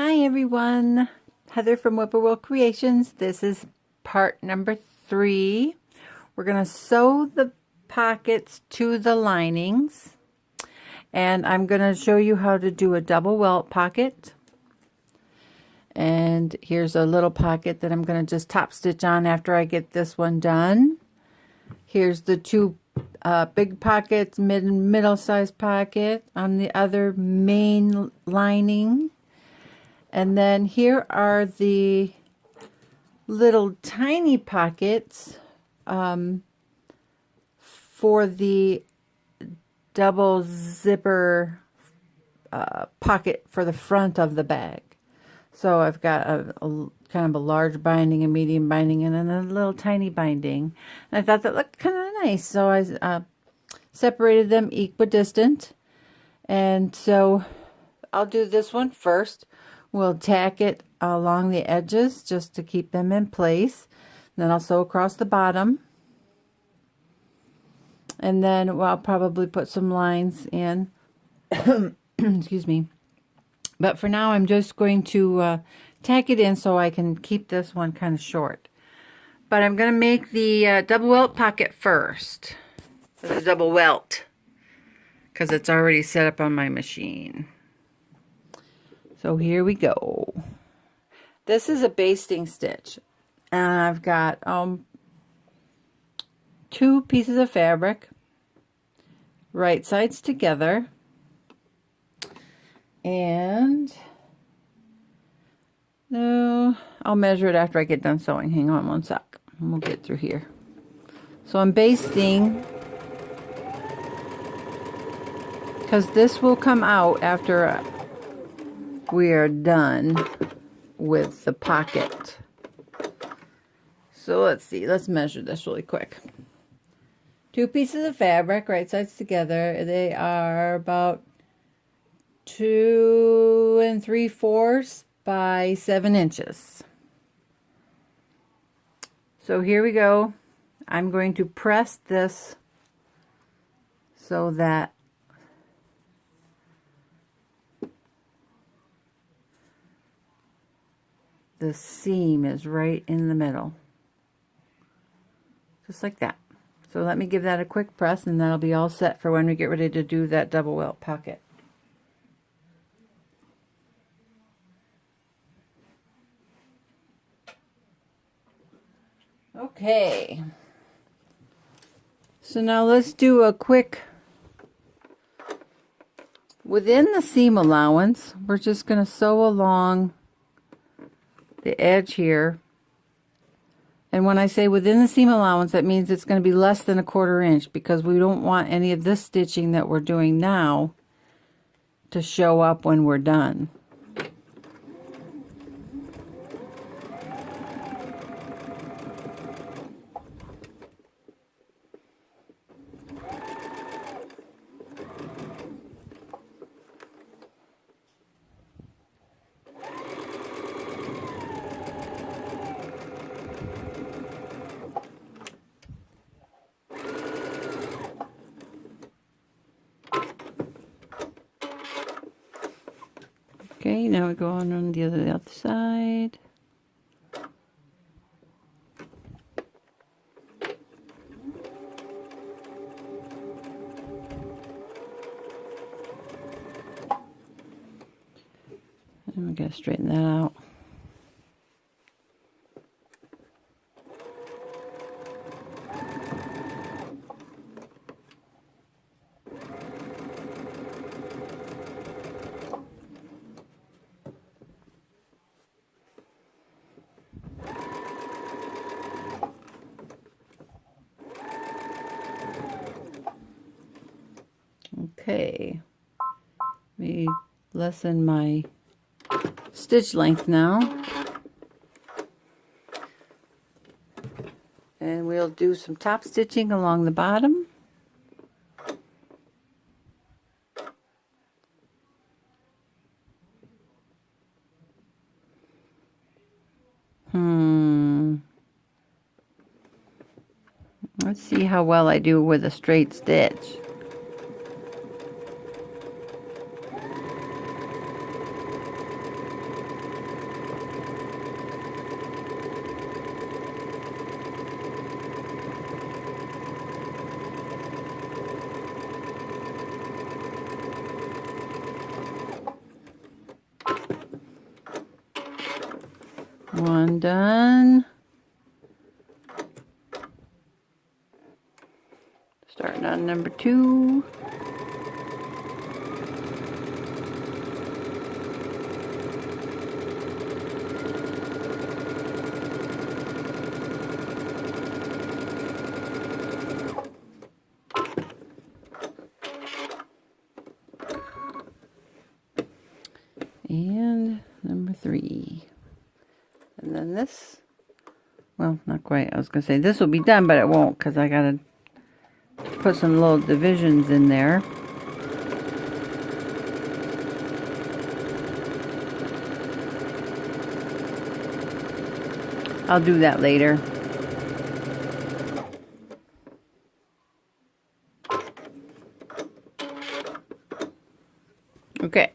Hi everyone, Heather from Whippoorwill Creations. This is part number 3. We're going to sew the pockets to the linings, and I'm going to show you how to do a double welt pocket. And here's a little pocket that I'm going to just top stitch on after I get this one done. Here's the two big pockets, middle-sized pocket on the other main lining. And then here are the little tiny pockets for the double zipper pocket for the front of the bag. So I've got a kind of a large binding, a medium binding, and then a little tiny binding. And I thought that looked kind of nice, so I separated them equidistant. And so I'll do this one first. We'll tack it along the edges just to keep them in place. And then I'll sew across the bottom. And then I'll probably put some lines in. Excuse me. But for now, I'm just going to tack it in so I can keep this one kind of short. But I'm going to make the double welt pocket first. The double welt. Because it's already set up on my machine. So here we go. This is a basting stitch, and I've got 2 pieces of fabric, right sides together, and I'll measure it after I get done sewing. Hang on one sec, and we'll get through here. So I'm basting because this will come out after we are done with the pocket. So let's see, let's measure this really quick. 2 pieces of fabric, right sides together. They are about 2 3/4 by 7 inches. So here we go. I'm going to press this so that the seam is right in the middle, just like that. So let me give that a quick press, and that'll be all set for when we get ready to do that double welt pocket. Okay, so now let's do a quick, within the seam allowance, we're just going to sew along the edge here. And when I say within the seam allowance, that means it's going to be less than 1/4 inch, because we don't want any of this stitching that we're doing now to show up when we're done. Okay, now we go on the other side. And we're going to straighten that out. Okay, let me lessen my stitch length now, and we'll do some top stitching along the bottom. Let's see how well I do with a straight stitch. One done. Starting on number 2. And number 3. And then this, well, not quite. I was going to say this will be done, but it won't because I got to put some little divisions in there. I'll do that later. Okay.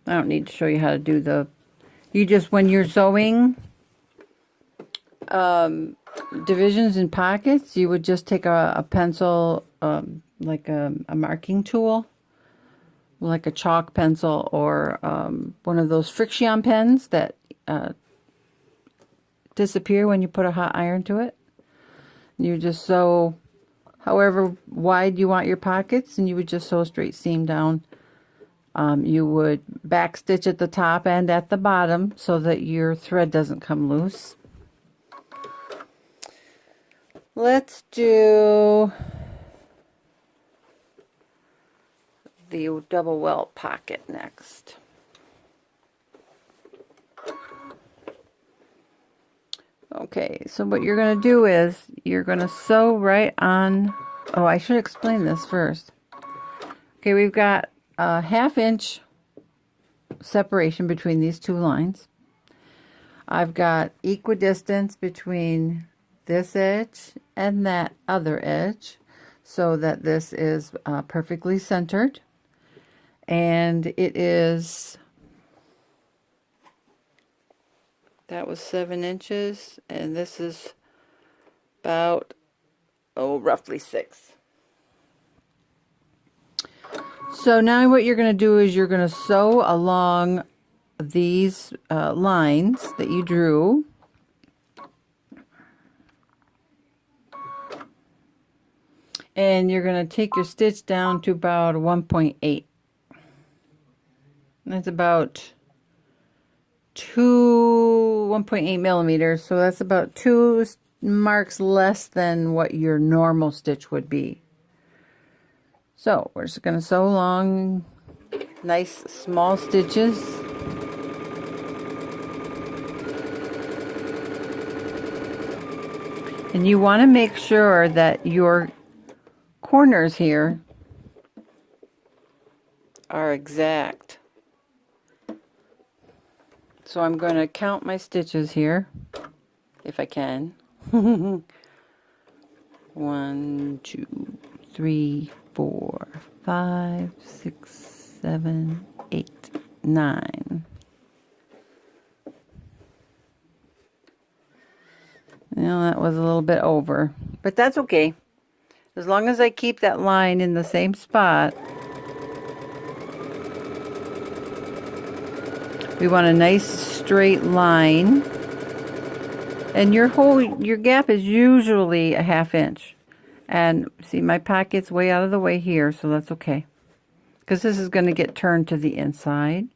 I don't need to show you how to do the, you just, when you're sewing divisions and pockets, you would just take a pencil, like a marking tool, like a chalk pencil, or one of those friction pens that disappear when you put a hot iron to it. You just sew however wide you want your pockets, and you would just sew a straight seam down. You would back stitch at the top and at the bottom so that your thread doesn't come loose. Let's do the double welt pocket next. Okay, so what you're going to do is you're going to sew right on, oh, I should explain this first. Okay, we've got a 1/2 inch separation between these two lines. I've got equidistance between this edge and that other edge so that this is perfectly centered. And it is, that was 7 inches, and this is about, oh, roughly 6. So now what you're going to do is you're going to sew along these lines that you drew. And you're going to take your stitch down to about 1.8. That's about 1.8 millimeters, so that's about 2 marks less than what your normal stitch would be. So we're just going to sew along nice small stitches. And you want to make sure that your corners here are exact. So I'm going to count my stitches here, if I can. 1, 2, 3, 4, 5, 6, 7, 8, 9. Well, that was a little bit over, but that's okay. As long as I keep that line in the same spot. We want a nice straight line. And your gap is usually a 1/2 inch. And see, my pocket's way out of the way here, so that's okay. Because this is going to get turned to the inside.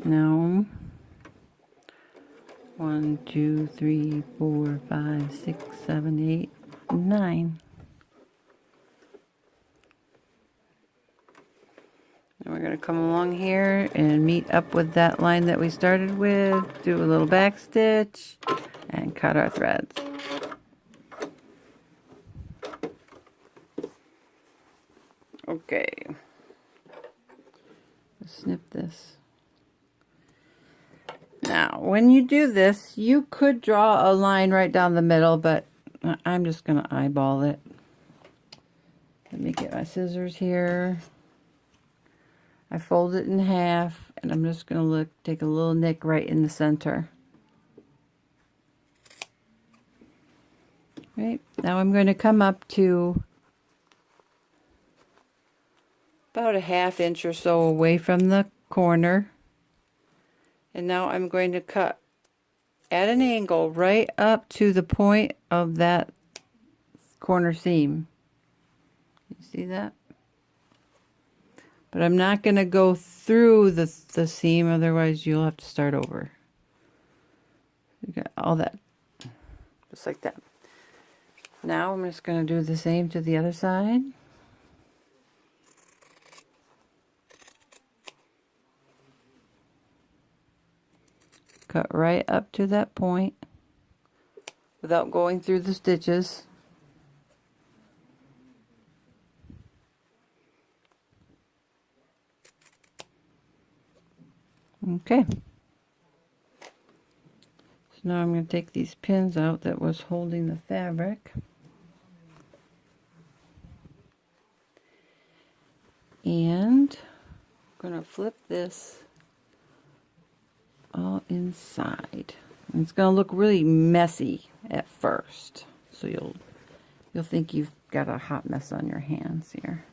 Now, 1, 2, 3, 4, 5, 6, 7, 8, 9. And we're going to come along here and meet up with that line that we started with, do a little back stitch, and cut our threads. Okay. Snip this. Now, when you do this, you could draw a line right down the middle, but I'm just going to eyeball it. Let me get my scissors here. I fold it in half, and I'm just going to take a little nick right in the center. Right, now I'm going to come up to about a 1/2 inch or so away from the corner. And now I'm going to cut at an angle right up to the point of that corner seam. You see that? But I'm not going to go through the seam, otherwise you'll have to start over. You got all that, just like that. Now I'm just going to do the same to the other side. Cut right up to that point without going through the stitches. Okay. So now I'm going to take these pins out that was holding the fabric. And I'm going to flip this all inside. And it's going to look really messy at first. So you'll think you've got a hot mess on your hands here.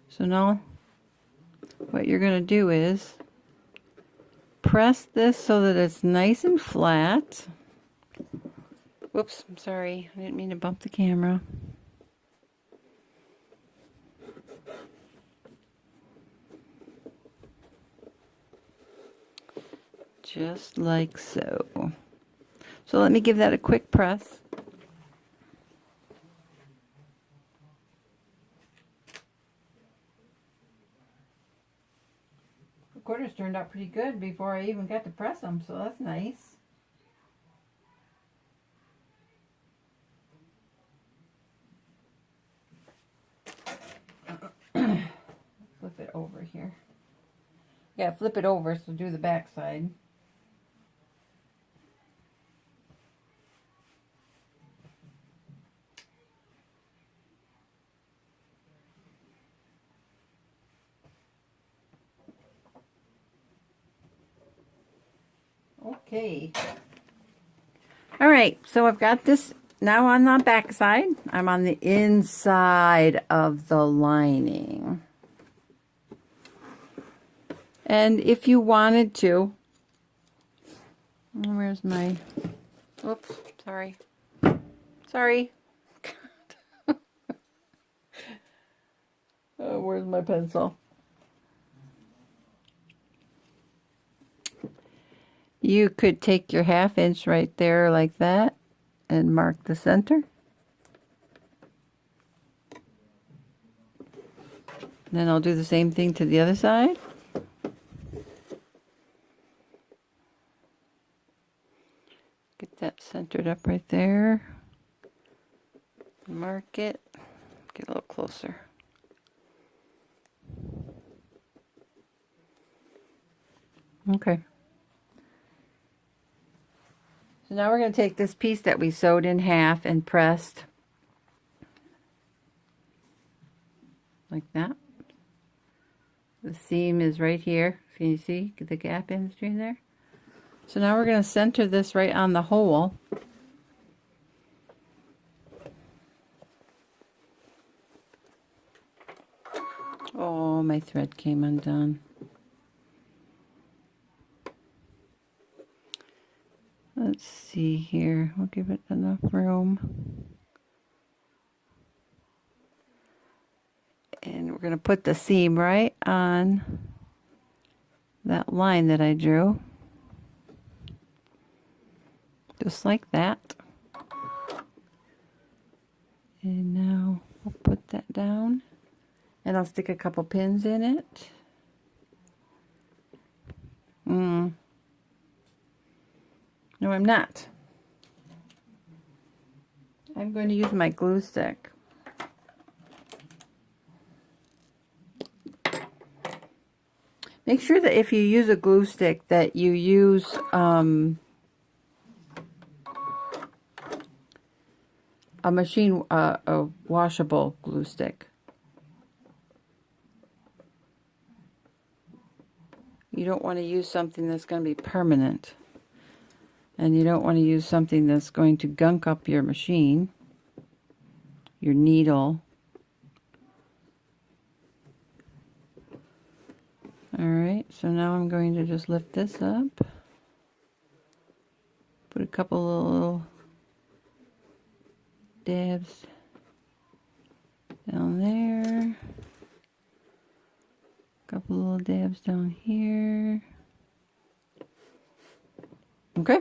So now what you're going to do is press this so that it's nice and flat. Whoops, I'm sorry. I didn't mean to bump the camera. Just like so. So let me give that a quick press. The quarters turned out pretty good before I even got to press them, so that's nice. Flip it over here. Yeah, flip it over, so do the back side. Okay. All right, so I've got this now on the back side. I'm on the inside of the lining. And if you wanted to, where's my, oops, sorry. Sorry. Oh, where's my pencil? You could take your 1/2 inch right there like that and mark the center. Then I'll do the same thing to the other side. Get that centered up right there. Mark it. Get a little closer. Okay. So now we're going to take this piece that we sewed in half and pressed like that. The seam is right here. Can you see the gap in between there? So now we're going to center this right on the hole. Oh, my thread came undone. Let's see here. We'll give it enough room. And we're going to put the seam right on that line that I drew. Just like that. And now we'll put that down. And I'll stick a couple pins in it. No, I'm not. I'm going to use my glue stick. Make sure that if you use a glue stick that you use a machine, a washable glue stick. You don't want to use something that's going to be permanent. And you don't want to use something that's going to gunk up your machine, your needle. Alright, so now I'm going to just lift this up. Put a couple of little dabs down there. A couple little dabs down here. Okay.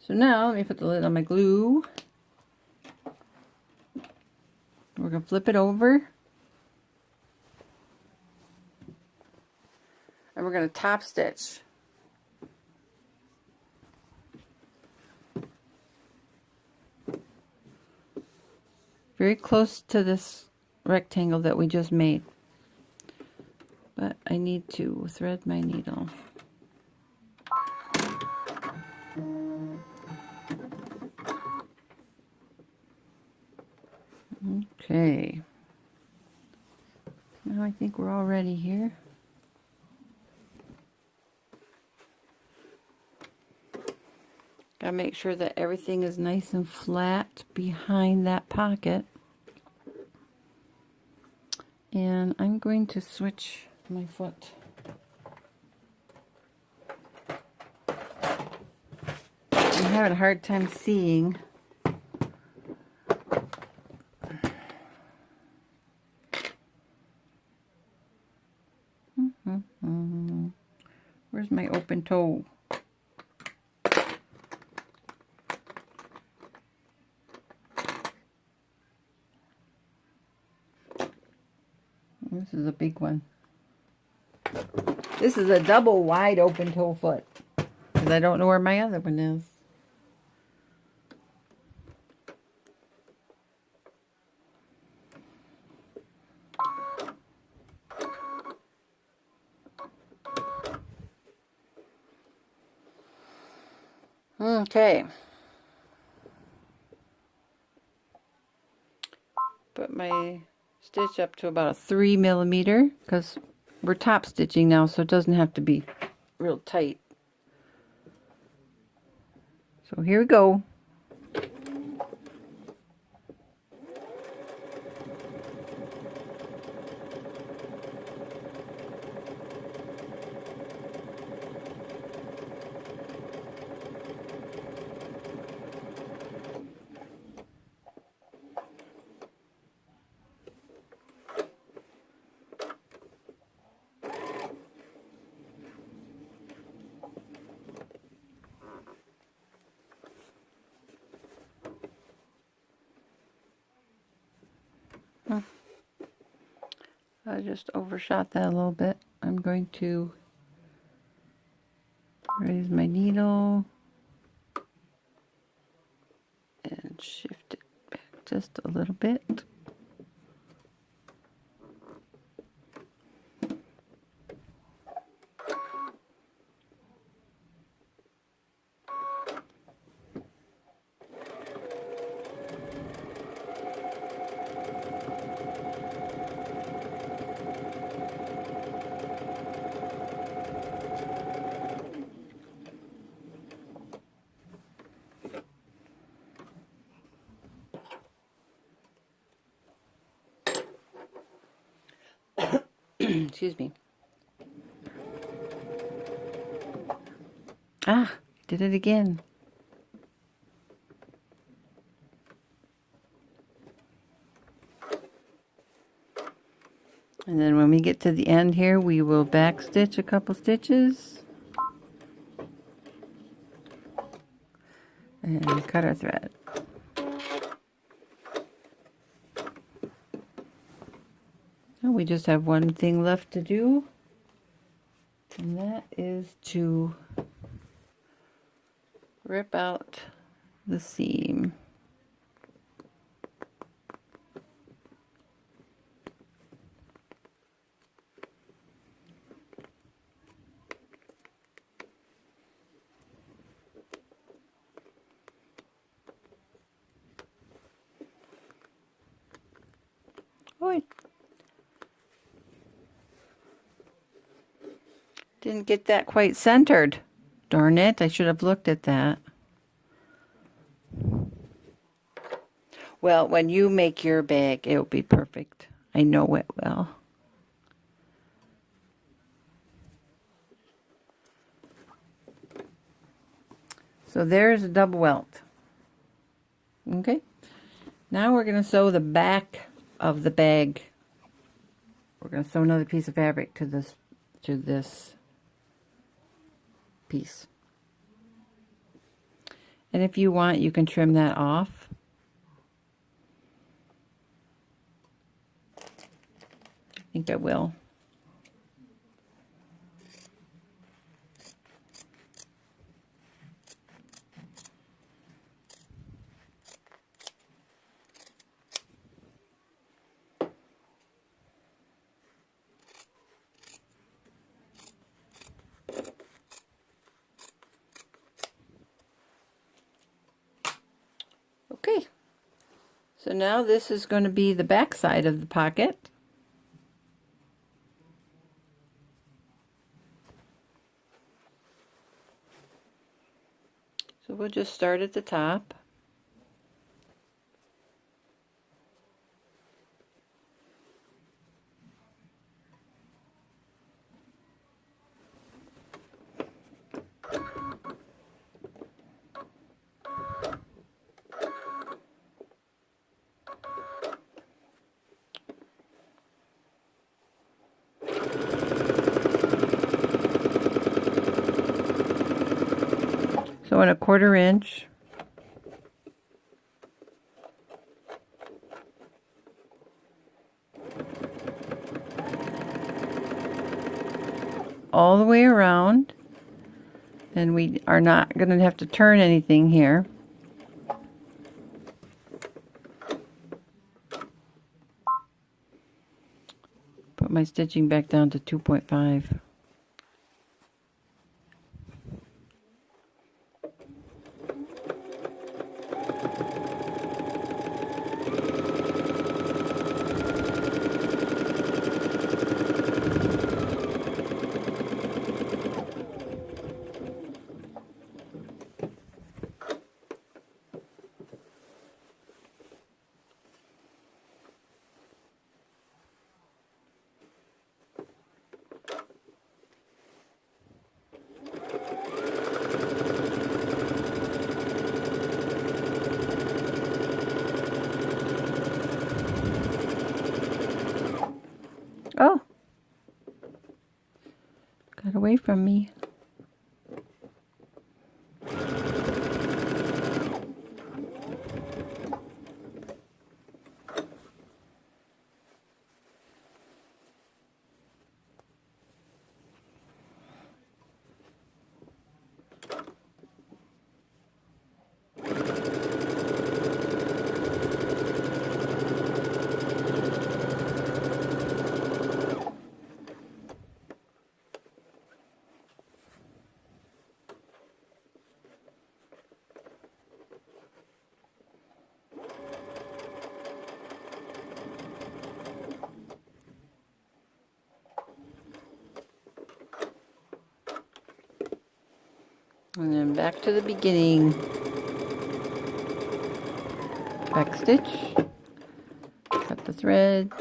So now let me put the lid on my glue. We're going to flip it over. And we're going to top stitch. Very close to this rectangle that we just made. But I need to thread my needle. Okay. Now I think we're all ready here. Gotta make sure that everything is nice and flat behind that pocket. And I'm going to switch my foot. I'm having a hard time seeing. Where's my open toe? This is a big one. This is a double wide open toe foot, because I don't know where my other one is. Okay. Put my stitch up to about a 3 millimeter, because we're top stitching now, so it doesn't have to be real tight. So here we go. I just overshot that a little bit. I'm going to raise my needle and shift it back just a little bit. Excuse me. Ah, did it again. And then when we get to the end here, we will back stitch a couple stitches and cut our thread. And we just have one thing left to do, and that is to rip out the seam. Oi. Didn't get that quite centered. Darn it, I should have looked at that. Well, when you make your bag, it'll be perfect. I know it will. So there's a double welt. Okay. Now we're going to sew the back of the bag. We're going to sew another piece of fabric to this piece. And if you want, you can trim that off. I think I will. Okay, so now this is going to be the back side of the pocket. So we'll just start at the top. So in a 1/4 inch, all the way around, and we are not going to have to turn anything here. Put my stitching back down to 2.5. Oh, got away from me. And then back to the beginning. Back stitch. Cut the thread.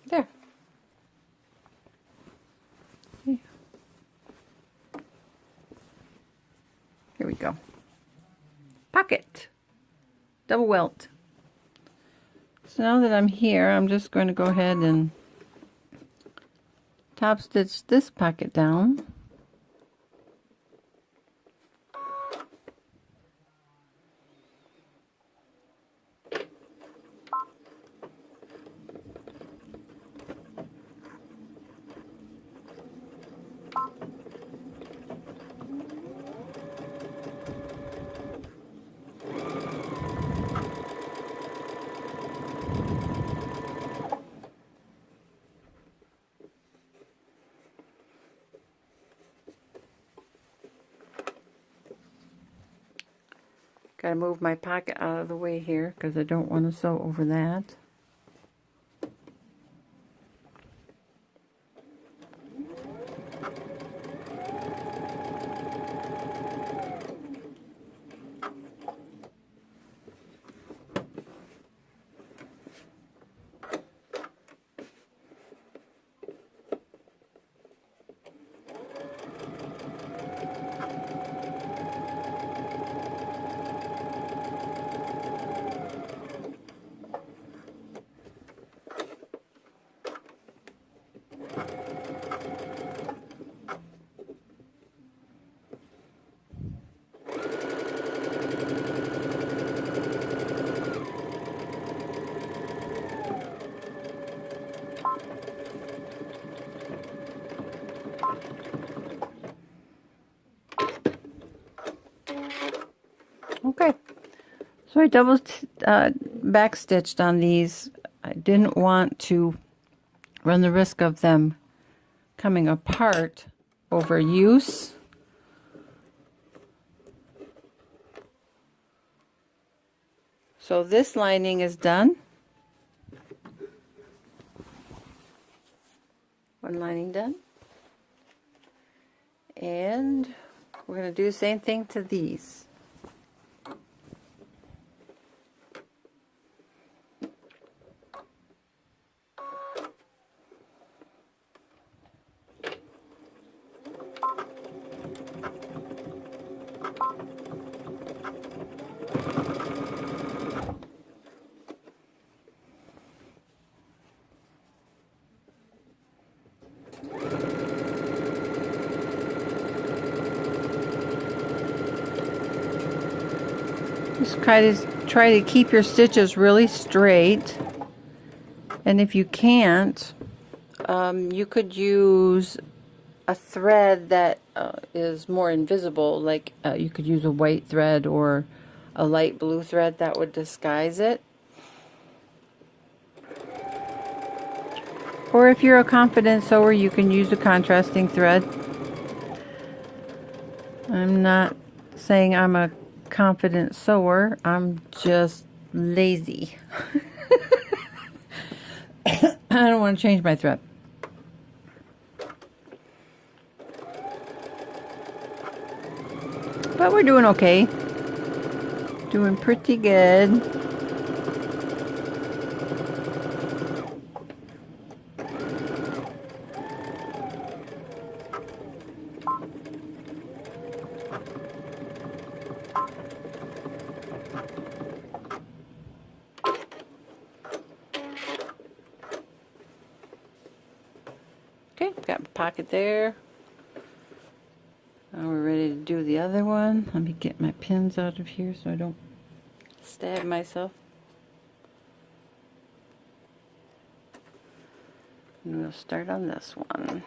There. Okay. Here we go. Pocket. Double welt. So now that I'm here, I'm just going to go ahead and top stitch this pocket down. Gotta move my pocket out of the way here because I don't want to sew over that. So I back stitched on these. I didn't want to run the risk of them coming apart over use. So this lining is done. One lining done. And we're going to do the same thing to these. Just try to keep your stitches really straight, and if you can't, you could use a thread that is more invisible, like you could use a white thread or a light blue thread that would disguise it. Or if you're a confident sewer, you can use a contrasting thread. I'm not saying I'm a confident sewer, I'm just lazy. I don't want to change my thread. But we're doing okay. Doing pretty good. Okay, got my pocket there. Now we're ready to do the other one. Let me get my pins out of here so I don't stab myself. And we'll start on this one.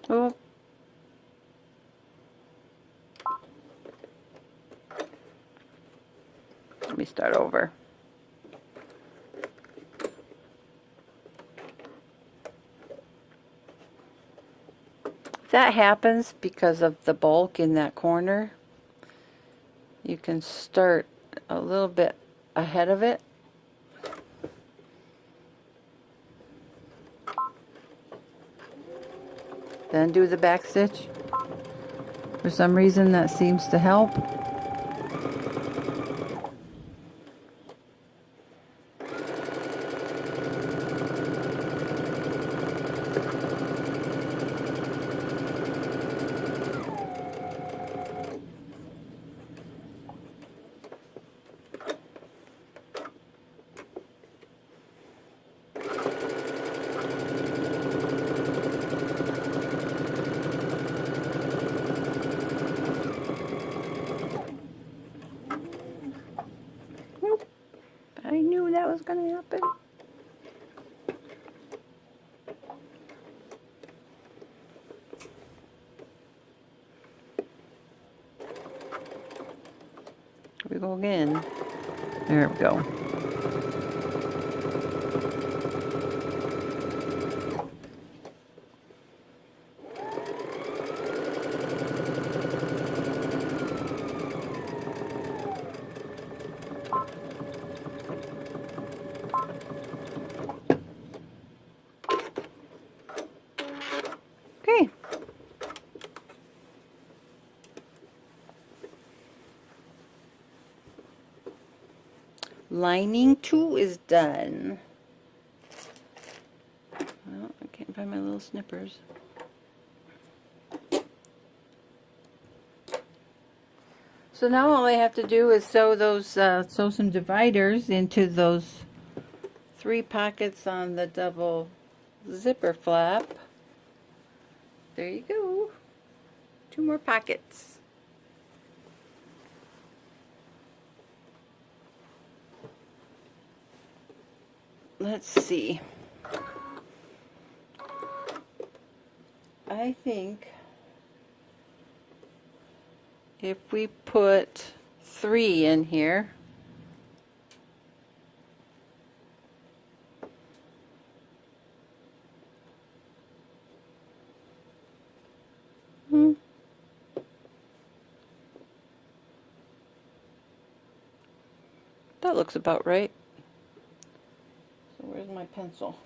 Oh. Let me start over. That happens because of the bulk in that corner. You can start a little bit ahead of it. Then do the back stitch. For some reason that seems to help. I knew that was going to happen. Here we go again. There we go. Okay. Lining 2 is done. Well, I can't find my little snippers. So now all I have to do is sew some dividers into those 3 pockets on the double zipper flap. There you go. 2 more pockets. Let's see. I think if we put 3 in here, that looks about right. So where's my pencil?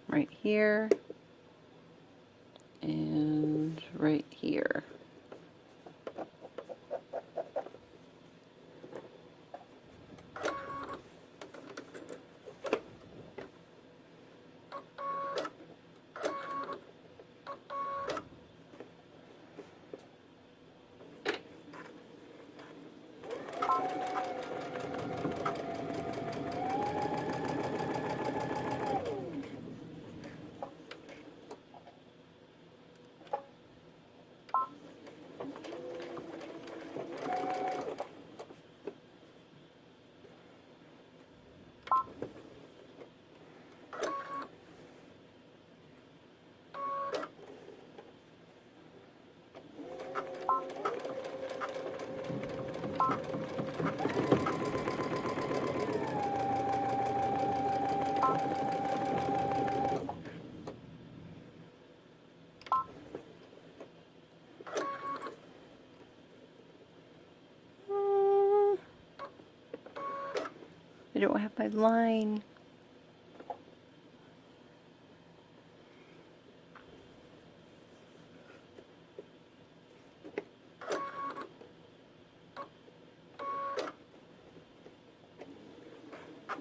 Right here and right here. I don't have my line.